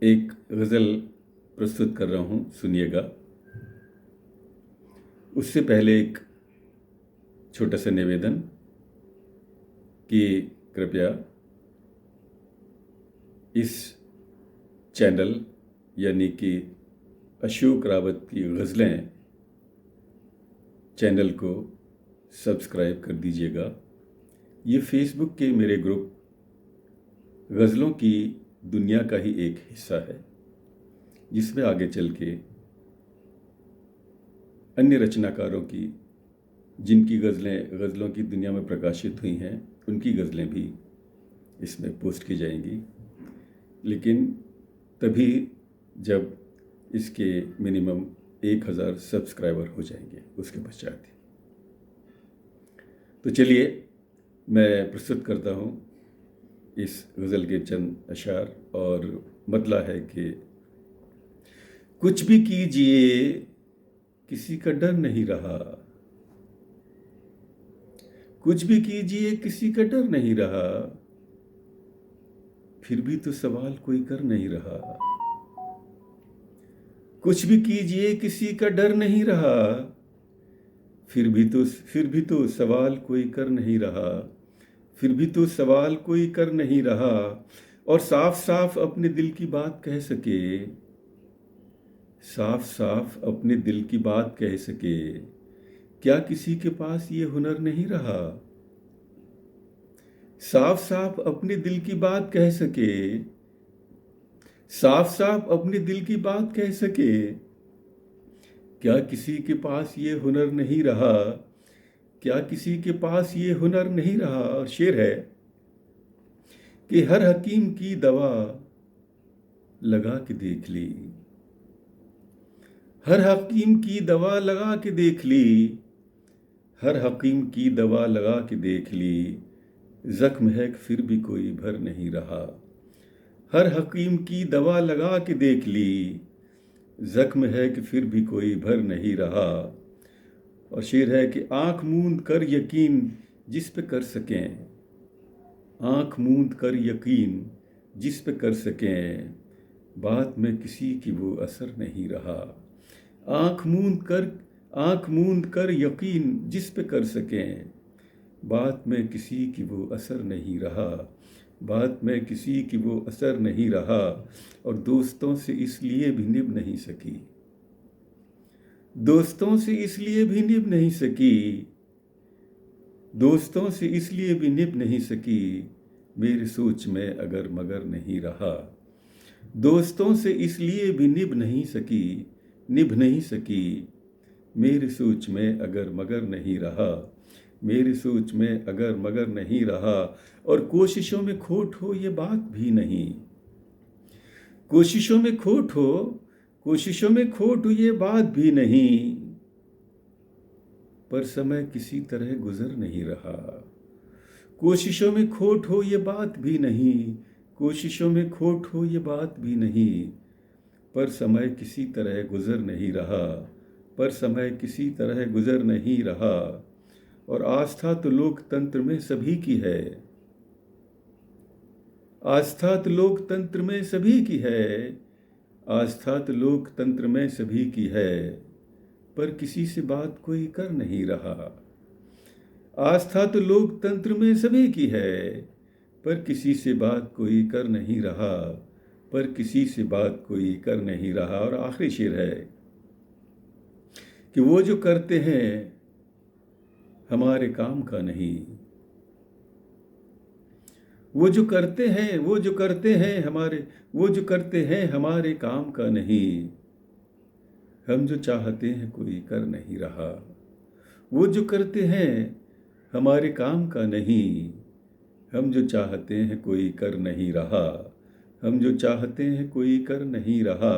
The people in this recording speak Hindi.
एक गज़ल प्रस्तुत कर रहा हूँ, सुनिएगा। उससे पहले एक छोटा सा निवेदन कि कृपया इस चैनल यानी कि अशोक रावत की गज़लें चैनल को सब्सक्राइब कर दीजिएगा। ये फेसबुक के मेरे ग्रुप गज़लों की दुनिया का ही एक हिस्सा है, जिसमें आगे चल के अन्य रचनाकारों की जिनकी गज़लों की दुनिया में प्रकाशित हुई हैं, उनकी गज़लें भी इसमें पोस्ट की जाएंगी, लेकिन तभी जब इसके मिनिमम 1000 सब्सक्राइबर हो जाएंगे, उसके पश्चात ही। तो चलिए मैं प्रस्तुत करता हूँ इस गज़ल के चंद अशार, और मतला है कि कुछ भी कीजिए किसी का डर नहीं रहा, कुछ भी कीजिए किसी का डर नहीं रहा, फिर भी तो सवाल कोई कर नहीं रहा। कुछ भी कीजिए किसी का डर नहीं रहा, फिर भी तो सवाल कोई कर नहीं रहा, फिर भी तो सवाल कोई कर नहीं रहा। और साफ साफ अपने दिल की बात कह सके, साफ साफ अपने दिल की बात कह सके, क्या किसी के पास ये हुनर नहीं रहा। साफ साफ अपने दिल की बात कह सके, साफ साफ अपने दिल की बात कह सके, क्या किसी के पास ये हुनर नहीं रहा, क्या किसी के पास ये हुनर नहीं रहा। और शेर है कि हर हकीम की दवा लगा के देख ली, हर हकीम की दवा लगा के देख ली, हर हकीम की दवा लगा के देख ली, जख्म है कि फिर भी कोई भर नहीं रहा। हर हकीम की दवा लगा के देख ली, जख्म है कि फिर भी कोई भर नहीं रहा। और शेर है कि आंख मूंद कर यकीन जिस पे कर सकें, आंख मूंद कर यकीन जिस पे कर सकें, बात में किसी की वो असर नहीं रहा। आंख मूंद कर यकीन जिस पे कर सकें, बात में किसी की वो असर नहीं रहा, बात में किसी की वो असर नहीं रहा। और दोस्तों से इसलिए भी निभ नहीं सकी, दोस्तों से इसलिए भी निभ नहीं सकी, दोस्तों से इसलिए भी निभ नहीं सकी, मेरी सोच में अगर मगर नहीं रहा। दोस्तों से इसलिए भी निभ नहीं सकी, मेरी सोच में अगर मगर नहीं रहा, मेरी सोच में अगर मगर नहीं रहा। और कोशिशों में खोट हो ये बात भी नहीं, कोशिशों में खोट हो ये बात भी नहीं, पर समय किसी तरह गुजर नहीं रहा। कोशिशों में खोट हो ये बात भी नहीं, कोशिशों में खोट हो ये बात भी नहीं, पर समय किसी तरह गुजर नहीं रहा, पर समय किसी तरह गुजर नहीं रहा। और आस्था तो लोकतंत्र में सभी की है, आस्था तो लोकतंत्र में सभी की है, आस्था तो लोकतंत्र में सभी की है, पर किसी से बात कोई कर नहीं रहा। आस्था तो लोकतंत्र में सभी की है, पर किसी से बात कोई कर नहीं रहा, पर किसी से बात कोई कर नहीं रहा। और आखिरी शेर है कि वो जो करते हैं हमारे काम का नहीं, वो जो करते हैं हमारे काम का नहीं, हम जो चाहते हैं कोई कर नहीं रहा। वो जो करते हैं हमारे काम का नहीं, हम जो चाहते हैं कोई कर नहीं रहा, हम जो चाहते हैं कोई कर नहीं रहा।